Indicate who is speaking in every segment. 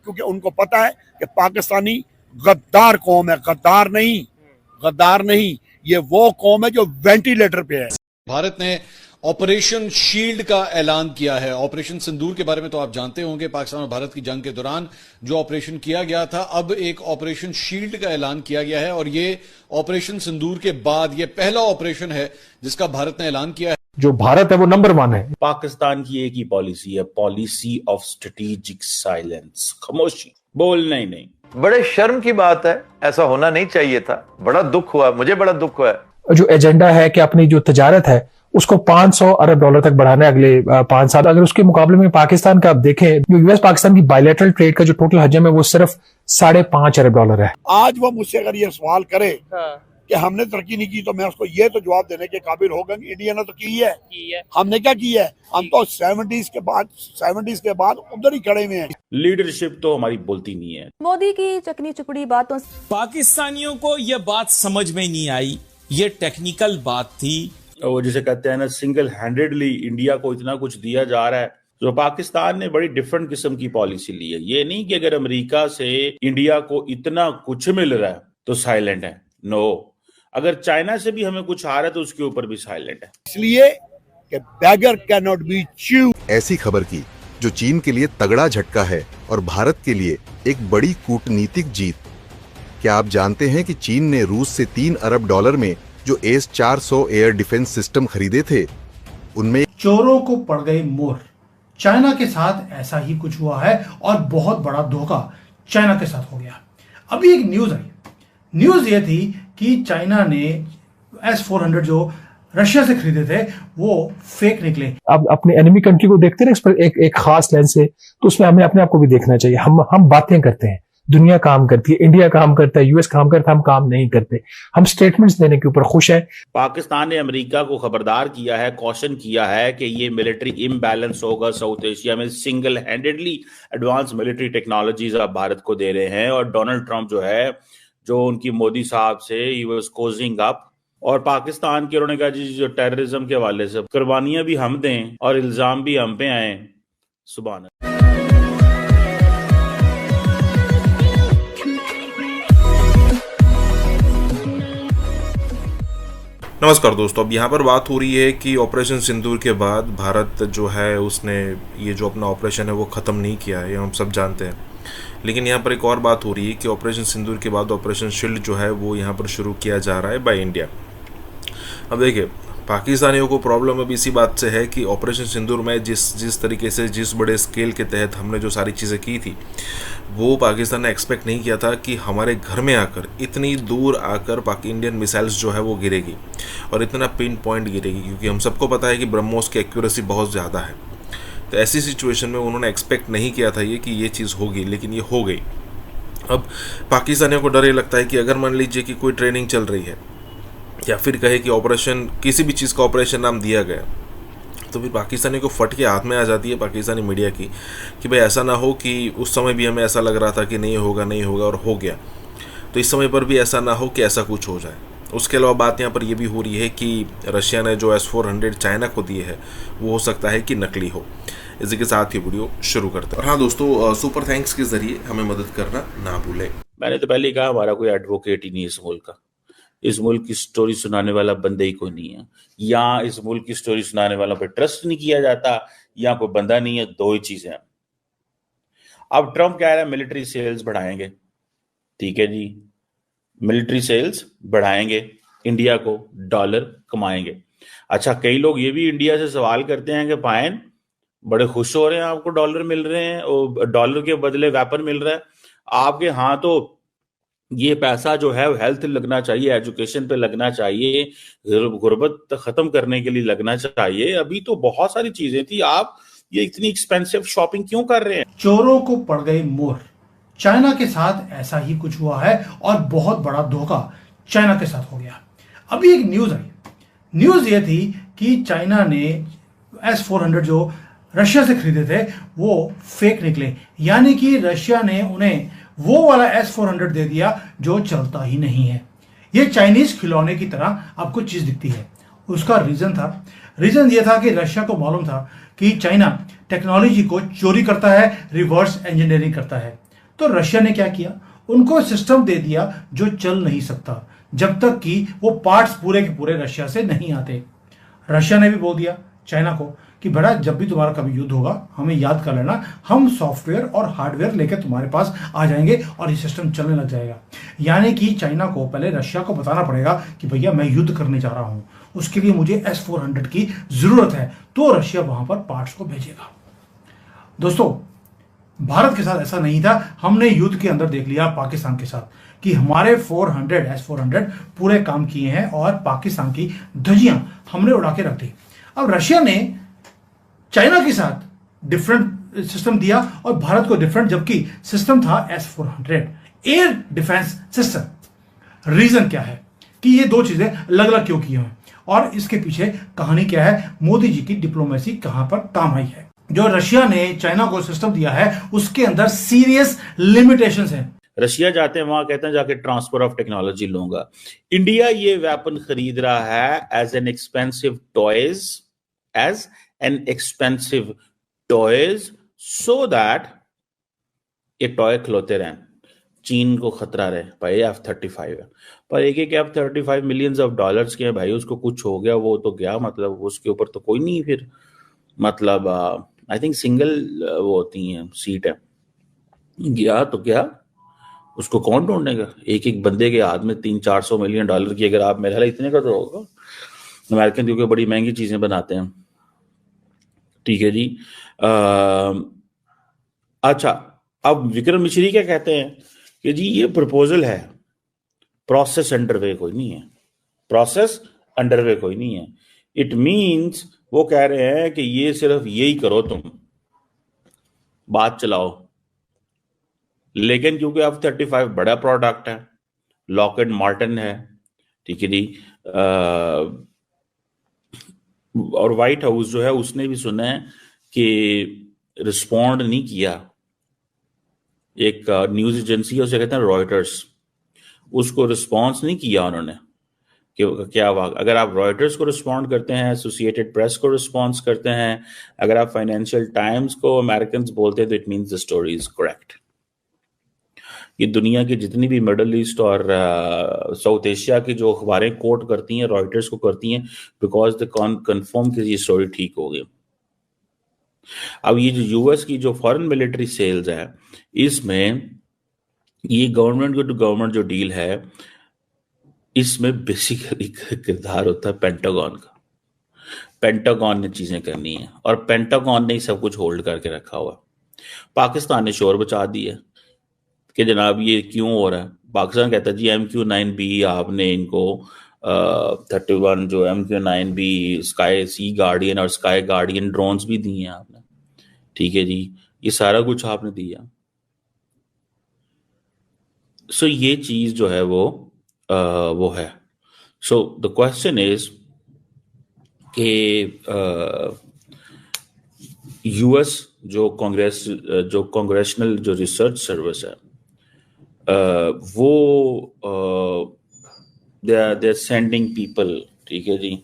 Speaker 1: क्योंकि उनको पता है कि पाकिस्तानी गद्दार कौम है, गद्दार नहीं, ये वो कौम है जो वेंटिलेटर पे है।
Speaker 2: भारत ने ऑपरेशन शील्ड का ऐलान किया है। ऑपरेशन सिंदूर के बारे में तो आप जानते होंगे, पाकिस्तान और भारत की जंग के दौरान जो ऑपरेशन किया गया था, अब एक ऑपरेशन शील्ड का ऐलान किया गया है और ये ऑपरेशन सिंदूर के बाद ये पहला ऑपरेशन है जिसका भारत ने ऐलान किया है।
Speaker 3: जो भारत है वो नंबर 1 है।
Speaker 4: पाकिस्तान की एक ही पॉलिसी है, पॉलिसी ऑफ स्ट्रेटेजिक साइलेंस, खामोशी, बोलना ही नहीं।
Speaker 5: बड़े शर्म की बात है, ऐसा होना नहीं चाहिए था। बड़ा दुख हुआ, मुझे बड़ा दुख हुआ है।
Speaker 3: जो एजेंडा है कि अपनी जो तजारत है उसको 500 अरब डॉलर तक बढ़ाना है अगले 5 साल। अगर उसके मुकाबले में पाकिस्तान का आप देखें, जो यूएस पाकिस्तान की बायलैटरल ट्रेड का जो टोटल हजम है वो सिर्फ 5.5 अरब डॉलर है।
Speaker 1: आज वो मुझसे अगर ये सवाल करे कि हमने तरक्की नहीं की, तो मैं उसको ये तो जवाब देने के काबिल होगा कि इंडिया ने तो की है। हमने क्या की है? हम तो 70s के बाद उधर ही खड़े हुए हैं।
Speaker 4: लीडरशिप तो हमारी बोलती नहीं है।
Speaker 6: मोदी की चकनी चुपड़ी बातों
Speaker 7: पाकिस्तानियों को यह बात समझ में नहीं आई, ये टेक्निकल बात थी।
Speaker 4: वो जिसे कहते हैं ना, सिंगल हैंडेडली इंडिया को इतना कुछ दिया जा रहा है। तो पाकिस्तान ने बड़ी डिफरेंट किस्म की पॉलिसी ली है। ये नहीं कि अगर अमेरिका से इंडिया को इतना कुछ मिल रहा है तो साइलेंट है। नो, अगर चाइना से भी हमें कुछ आ रहा है तो उसके ऊपर भी साइलेंट है।
Speaker 1: इसलिए कि beggar can not be chewed.
Speaker 8: ऐसी खबर की जो चीन के लिए तगड़ा झटका है और भारत के लिए एक बड़ी कूटनीतिक जीत। क्या आप जानते हैं कि चीन ने रूस से 3 अरब डॉलर में जो S-400 एयर डिफेंस सिस्टम खरीदे थे, उनमें
Speaker 9: चोरों को पड़ गई मोहर। चाइना के साथ ऐसा ही कुछ हुआ है और बहुत बड़ा धोखा चाइना के साथ हो गया। अभी एक न्यूज आई, न्यूज ये थी कि चाइना ने S-400 जो रशिया से खरीदे थे वो फेक निकले।
Speaker 3: अब अपने एनिमी कंट्री को देखते हैं इस पर एक खास लेंस से, तो उसमें हमें अपने आप को भी देखना चाहिए। हम बातें करते हैं, दुनिया काम करती है, इंडिया काम करता है, यूएस काम करता है, हम काम नहीं करते। हम स्टेटमेंट्स देने के ऊपर खुश है।
Speaker 4: पाकिस्तान ने अमेरिका को खबरदार किया है, कॉशन किया है कि ये मिलिट्री इम्बैलेंस होगा साउथ एशिया में। Single handedly advance military technologies आप भारत को दे रहे हैं। और डोनाल्ड ट्रंप जो है, जो उनकी मोदी साहब से ही वाज कोजिंग अप, और पाकिस्तान के उन्होंने कहा जी जो टेररिज्म के हवाले से कुर्बानियां भी हम दें और इल्जाम भी हम पे आए। सुभान अल्लाह।
Speaker 10: नमस्कार दोस्तों, अब यहाँ पर बात हो रही है कि ऑपरेशन सिंदूर के बाद भारत जो है उसने ये जो अपना ऑपरेशन है वो ख़त्म नहीं किया है, ये हम सब जानते हैं। लेकिन यहाँ पर एक और बात हो रही है कि ऑपरेशन सिंदूर के बाद ऑपरेशन शील्ड जो है वो यहाँ पर शुरू किया जा रहा है बाय इंडिया। अब देखिए, पाकिस्तानियों को प्रॉब्लम अब इसी बात से है कि ऑपरेशन सिंदूर में जिस तरीके से, जिस बड़े स्केल के तहत हमने जो सारी चीज़ें की थी, वो पाकिस्तान ने एक्सपेक्ट नहीं किया था कि हमारे घर में आकर, इतनी दूर आकर इंडियन मिसाइल्स जो है वो गिरेगी और इतना पिन पॉइंट गिरेगी। क्योंकि हम सबको पता है कि ब्रह्मोस की एक्यूरेसी बहुत ज़्यादा है। तो ऐसी सिचुएशन में उन्होंने एक्सपेक्ट नहीं किया था कि ये चीज़ होगी, लेकिन ये हो गई। अब पाकिस्तानियों को डर ये लगता है कि अगर मान लीजिए कि कोई ट्रेनिंग चल रही है या फिर कहे कि ऑपरेशन, किसी भी चीज़ का ऑपरेशन नाम दिया गया, तो फिर पाकिस्तानी को फट के हाथ में आ जाती है पाकिस्तानी मीडिया की कि भाई ऐसा ना हो कि उस समय भी हमें ऐसा लग रहा था कि नहीं होगा और हो गया, तो इस समय पर भी ऐसा ना हो कि ऐसा कुछ हो जाए। उसके अलावा बात यहाँ पर यह भी हो रही है कि रशिया ने जो S-400 चाइना को दिए है वो हो सकता है कि नकली हो। इसी के साथ ये वीडियो शुरू करते हैं। और हाँ दोस्तों, सुपर थैंक्स के जरिए हमें मदद करना ना भूलें।
Speaker 4: मैंने तो पहले ही कहा, हमारा कोई एडवोकेट ही नहीं इस मुल्क का। इस मुल्क की स्टोरी सुनाने वाला बंदे ही कोई नहीं है। या इस मुल्क की स्टोरी सुनाने वालों पर ट्रस्ट नहीं किया जाता, या कोई बंदा नहीं है। दो ही चीजें हैं। अब ट्रंप कह रहा है मिलिट्री सेल्स बढ़ाएंगे। ठीक है जी, मिलिट्री सेल्स बढ़ाएंगे, इंडिया को डॉलर कमाएंगे। अच्छा, कई लोग ये भी इंडिया से सवाल करते हैं कि पायन बड़े खुश हो रहे हैं, आपको डॉलर मिल रहे हैं और डॉलर के बदले वेपन मिल रहा है आपके। हाँ, तो ये पैसा जो है हेल्थ लगना चाहिए, एजुकेशन पे लगना चाहिए, गुर्बत खत्म करने के लिए लगना चाहिए। अभी तो बहुत सारी चीजें थी, आप ये इतनी एक्सपेंसिव शॉपिंग क्यों कर रहे हैं?
Speaker 9: चोरों को पड़ गई मोहर। चाइना के साथ ऐसा ही कुछ हुआ है और बहुत बड़ा धोखा चाइना के साथ हो गया। अभी एक न्यूज आई, न्यूज ये थी कि चाइना ने S-400 जो रशिया से खरीदे थे वो फेक निकले। यानी कि रशिया ने उन्हें वो वाला S-400 दे दिया जो चलता ही नहीं है। ये चाइनीज खिलौने की तरह आपको चीज दिखती है। उसका रीजन ये था कि रशिया को मालूम था कि चाइना टेक्नोलॉजी को चोरी करता है, रिवर्स इंजीनियरिंग करता है। तो रशिया ने क्या किया, उनको सिस्टम दे दिया जो चल नहीं सकता जब तक कि वो पार्ट्स पूरे के पूरे रशिया से नहीं आते। रशिया ने भी बोल दिया चाइना को कि बेटा जब भी तुम्हारा कभी युद्ध होगा हमें याद कर लेना, हम सॉफ्टवेयर और हार्डवेयर लेकर तुम्हारे पास आ जाएंगे और ये सिस्टम चलने लग जाएगा। यानी कि चाइना को पहले रशिया को बताना पड़ेगा कि भैया मैं युद्ध करने जा रहा हूं, उसके लिए मुझे S-400 की जरूरत है, तो रशिया वहां पर पार्ट्स को भेजेगा। दोस्तों, भारत के साथ ऐसा नहीं था। हमने युद्ध के अंदर देख लिया पाकिस्तान के साथ कि हमारे S-400 पूरे काम किए हैं और पाकिस्तान की धज्जियां हमने उड़ा के रख दी। अब रशिया ने चाइना के साथ डिफरेंट सिस्टम दिया और भारत को डिफरेंट, जबकि सिस्टम था S-400 air defence system. Reason क्या है कि ये दो चीजें अलग अलग क्यों की हैं और इसके पीछे कहानी क्या है, मोदी जी की डिप्लोमेसी कहां पर काम आई है। जो रशिया ने चाइना को सिस्टम दिया है उसके अंदर सीरियस लिमिटेशंस हैं।
Speaker 4: रशिया जाते हैं वहां कहते हैं जाके ट्रांसफर ऑफ टेक्नोलॉजी लूंगा। इंडिया ये वेपन खरीद रहा है as an expensive toys so that ये टॉय खिलौते रहें, चीन को खतरा रहे। भाई F-35 है पर एक F-35 मिलियंस ऑफ डॉलर्स के हैं भाई, उसको कुछ हो गया वो तो गया, मतलब उसके ऊपर तो कोई नहीं फिर, मतलब आई थिंक सिंगल वो होती है सीट है, गया तो क्या, उसको कौन ढूंढेगा। एक एक बंदे के हाथ में $300-400 मिलियन की, अगर आप मेरे ख्याल इतने का तो होगा। अमेरिकन क्योंकि बड़ी महंगी चीजें बनाते हैं, ठीक है जी। अच्छा, अब विक्रम मिश्री क्या कहते हैं कि जी ये प्रपोजल है, प्रोसेस अंडरवे कोई नहीं है, इट मींस वो कह रहे हैं कि ये सिर्फ यही करो, तुम बात चलाओ। लेकिन क्योंकि F-35 बड़ा प्रोडक्ट है, लॉकहीड मार्टिन है, ठीक है जी, और व्हाइट हाउस जो है उसने भी सुना है कि रिस्पॉन्ड नहीं किया। एक न्यूज एजेंसी है उसे कहते हैं रॉयटर्स, उसको रिस्पॉन्स नहीं किया उन्होंने कि क्या हुआ। अगर आप रॉयटर्स को रिस्पॉन्ड करते हैं, एसोसिएटेड प्रेस को रिस्पॉन्स करते हैं, अगर आप फाइनेंशियल टाइम्स को अमेरिकन बोलते हैं तो it means the story is correct. ये दुनिया की जितनी भी मिडल ईस्ट और साउथ एशिया की जो अखबारें कोट करती हैं रॉयटर्स को करती हैं बिकॉज द कन्फर्म कि ये स्टोरी ठीक हो गई। अब ये जो यूएस की जो फॉरेन मिलिट्री सेल्स है, इसमें ये गवर्नमेंट टू गवर्नमेंट जो डील है, इसमें बेसिकली किरदार होता है पेंटागन का। पेंटागन ने चीजें करनी है और पेंटागन ने ही सब कुछ होल्ड करके रखा हुआ। पाकिस्तान ने शोर बचा दिया कि जनाब ये क्यों हो रहा है। पाकिस्तान कहता है जी MQ-9B आपने इनको 31 जो MQ-9B स्काई सी गार्डियन और स्काई गार्डियन ड्रोन्स भी दिए हैं आपने, ठीक है जी, ये सारा कुछ आपने दिया। सो ये चीज जो है वो है। सो द क्वेश्चन इज कि यूएस जो कांग्रेशनल जो रिसर्च सर्विस है, वो दे आर सेंडिंग पीपल, ठीक है जी,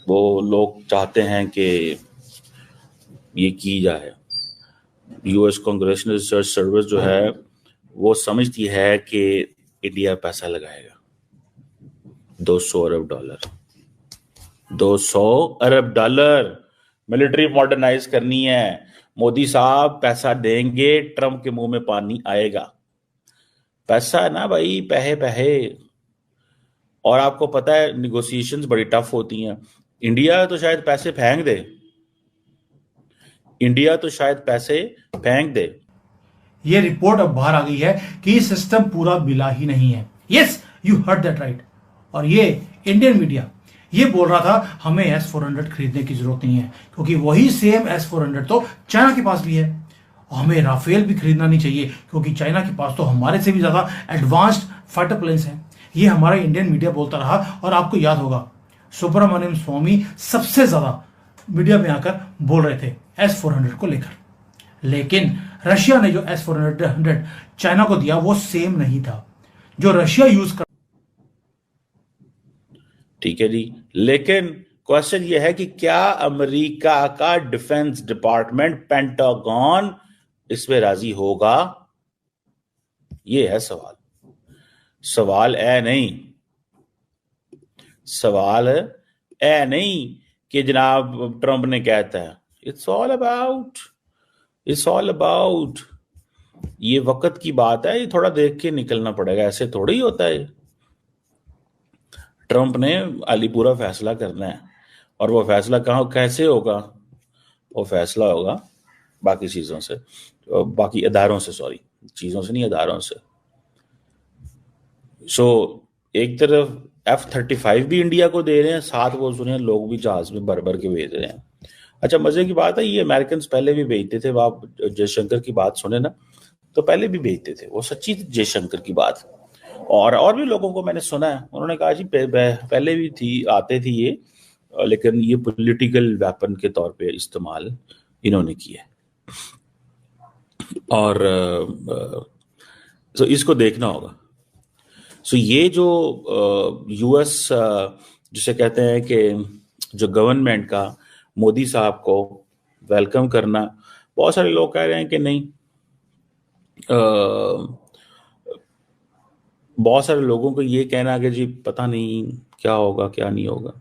Speaker 4: वो लोग चाहते हैं कि ये की जाए। यूएस कांग्रेशनल रिसर्च सर्विस जो है वो समझती है कि इंडिया पैसा लगाएगा $200 अरब मिलिट्री मॉडर्नाइज करनी है। मोदी साहब पैसा देंगे, ट्रंप के मुंह में पानी आएगा। पैसा है ना भाई, पैसे। और आपको पता है निगोशिएशंस बड़ी टफ होती हैं। इंडिया तो शायद पैसे फेंक दे।
Speaker 9: ये रिपोर्ट अब बाहर आ गई है कि सिस्टम पूरा मिला ही नहीं है। Yes, you heard that right. और ये इंडियन मीडिया ये बोल रहा था हमें S-400 खरीदने की जरूरत नहीं है, क्योंकि वही सेम S-400 तो चाइना के पास भी है। हमें राफेल भी खरीदना नहीं चाहिए क्योंकि चाइना के पास तो हमारे से भी ज्यादा एडवांस्ड फाइटर प्लेन्स हैं। ये हमारा इंडियन मीडिया बोलता रहा। और आपको याद होगा सुब्रमण्यम स्वामी सबसे ज्यादा मीडिया में आकर बोल रहे थे S-400 को लेकर। लेकिन रशिया ने जो S-400 चाइना को दिया वो सेम नहीं था जो रशिया यूज कर,
Speaker 4: ठीक है जी। लेकिन क्वेश्चन ये है कि क्या अमेरिका का डिफेंस डिपार्टमेंट पेंटागन इस पे राजी होगा ये है सवाल। सवाल है नहीं, सवाल है नहीं कि जनाब ट्रंप ने कहता है। इट्स ऑल अबाउट ये वक्त की बात है, ये थोड़ा देख के निकलना पड़ेगा, ऐसे थोड़ा ही होता है। ट्रंप ने अलीपुरा फैसला करना है, और वो फैसला कहाँ कैसे होगा? वो फैसला होगा बाकी चीजों से, बाकी अदारों से, सॉरी चीजों से नहीं, अदारों से। एक तरफ F-35 भी इंडिया को दे रहे हैं, साथ वो सुने लोग भी जहाज में भर भर के भेज रहे हैं। अच्छा, मजे की बात है, ये अमेरिकन पहले भी भेजते थे। आप जयशंकर की बात सुने ना, तो पहले भी भेजते थे, वो सच्ची जयशंकर की बात। और भी लोगों को मैंने सुना है, उन्होंने कहा जी पहले भी थी, आते थी ये, लेकिन ये पॉलिटिकल वेपन के तौर पे इस्तेमाल इन्होंने किया है। और तो इसको देखना होगा। ये जो यूएस जिसे कहते हैं कि जो गवर्नमेंट का मोदी साहब को वेलकम करना, बहुत सारे लोग कह रहे हैं कि नहीं, बहुत सारे लोगों को ये कहना कि जी पता नहीं क्या होगा क्या नहीं होगा।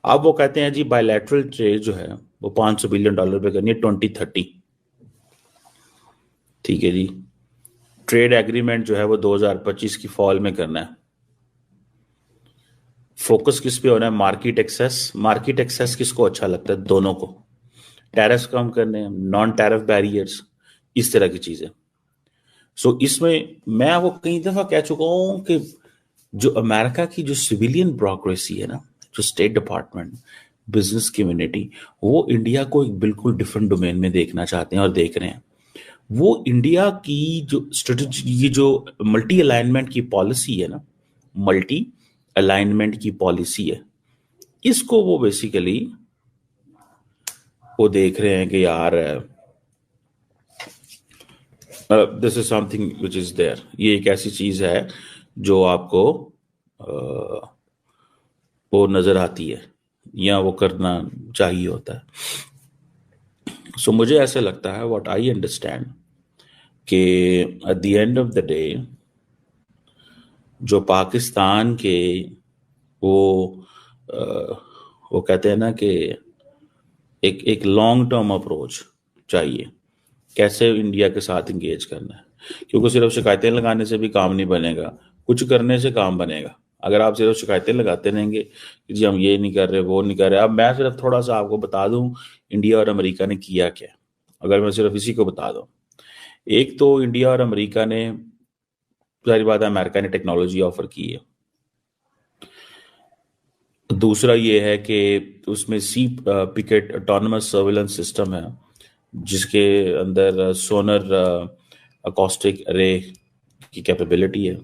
Speaker 4: अब वो कहते हैं जी बायलैटरल ट्रेड जो है वो $500 बिलियन पे करनी है 2030। ठीक है जी, ट्रेड एग्रीमेंट जो है वो 2025 की फॉल में करना है। फोकस किस पे होना है? Market access. मार्केट एक्सेस किसको अच्छा लगता है? दोनों को। टैरिफ कम करने हैं, नॉन टैरिफ बैरियर्स, इस तरह की चीजें। इसमें मैं वो कई दफा कह चुका हूं कि जो अमेरिका की जो सिविलियन ब्यूरोक्रेसी है ना, जो स्टेट डिपार्टमेंट, बिजनेस कम्युनिटी, वो इंडिया को एक बिल्कुल डिफरेंट डोमेन में देखना चाहते हैं और देख रहे हैं। वो इंडिया की जो स्ट्रेटेजी, ये जो मल्टी अलाइनमेंट की पॉलिसी है ना, मल्टी अलाइनमेंट की पॉलिसी है, इसको वो बेसिकली वो देख रहे हैं कि यार this is something which is there. ये एक ऐसी चीज है जो आपको वो नजर आती है या वो करना चाहिए होता है। मुझे ऐसे लगता है, व्हाट आई अंडरस्टैंड, कि at the end of the day जो पाकिस्तान के वो कहते हैं ना कि एक लॉन्ग टर्म अप्रोच चाहिए, कैसे इंडिया के साथ इंगेज करना है। क्योंकि सिर्फ शिकायतें लगाने से भी काम नहीं बनेगा, कुछ करने से काम बनेगा। अगर आप सिर्फ शिकायतें लगाते रहेंगे कि जी हम ये नहीं कर रहे, वो नहीं कर रहे। अब मैं सिर्फ थोड़ा सा आपको बता दूं इंडिया और अमेरिका ने किया क्या। अगर मैं सिर्फ इसी को बता दूं, एक तो इंडिया और अमेरिका ने, सारी बात है, अमेरिका ने टेक्नोलॉजी ऑफर की है। दूसरा ये है कि उसमें सी पिकेट ऑटोनमस सर्विलेंस सिस्टम है, जिसके अंदर सोनर अकॉस्टिक रे की कैपेबिलिटी है।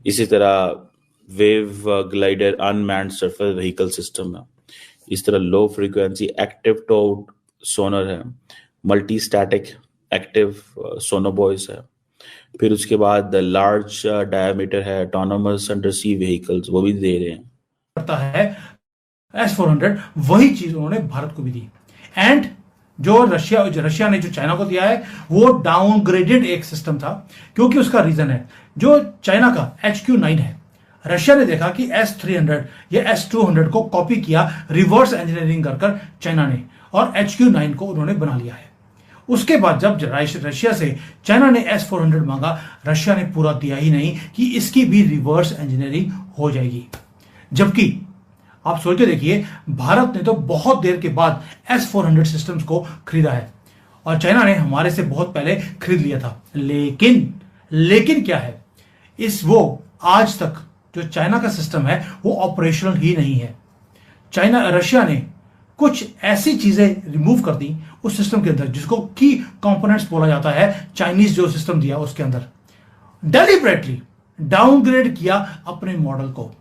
Speaker 4: इसी तरह wave glider unmanned surface vehicle system है। इस तरह लो फ्रीक्वेंसी एक्टिव टोड सोनर है, मल्टी स्टैटिक एक्टिव सोनोबॉयस है। फिर उसके बाद लार्ज डायमीटर है ऑटोनोमस अंडरसी व्हीकल्स, वो भी दे रहे हैं।
Speaker 9: करता है S-400, वही चीज उन्होंने भारत को भी दी। एंड जो रशिया ने जो चाइना को दिया है वो डाउनग्रेडेड एक सिस्टम था, क्योंकि उसका रीजन है, जो चाइना का HQ-9 है, रशिया ने देखा कि S-300 या S-200 को कॉपी किया, रिवर्स इंजीनियरिंग कर चाइना ने, और HQ-9 को उन्होंने बना लिया है। उसके बाद जब रशिया से चाइना ने S-400 मांगा, रशिया ने पूरा दिया ही नहीं कि इसकी भी रिवर्स इंजीनियरिंग हो जाएगी। जबकि आप सोच के देखिए, भारत ने तो बहुत देर के बाद S-400 सिस्टम्स को खरीदा है, और चाइना ने हमारे से बहुत पहले खरीद लिया था। लेकिन क्या है, वो आज तक जो चाइना का सिस्टम है वो ऑपरेशनल ही नहीं है। रशिया ने कुछ ऐसी चीजें रिमूव कर दी उस सिस्टम के अंदर, जिसको की कंपोनेंट्स बोला जाता है। चाइनीज जो सिस्टम दिया उसके अंदर डेलिबरेटली डाउनग्रेड किया अपने मॉडल को।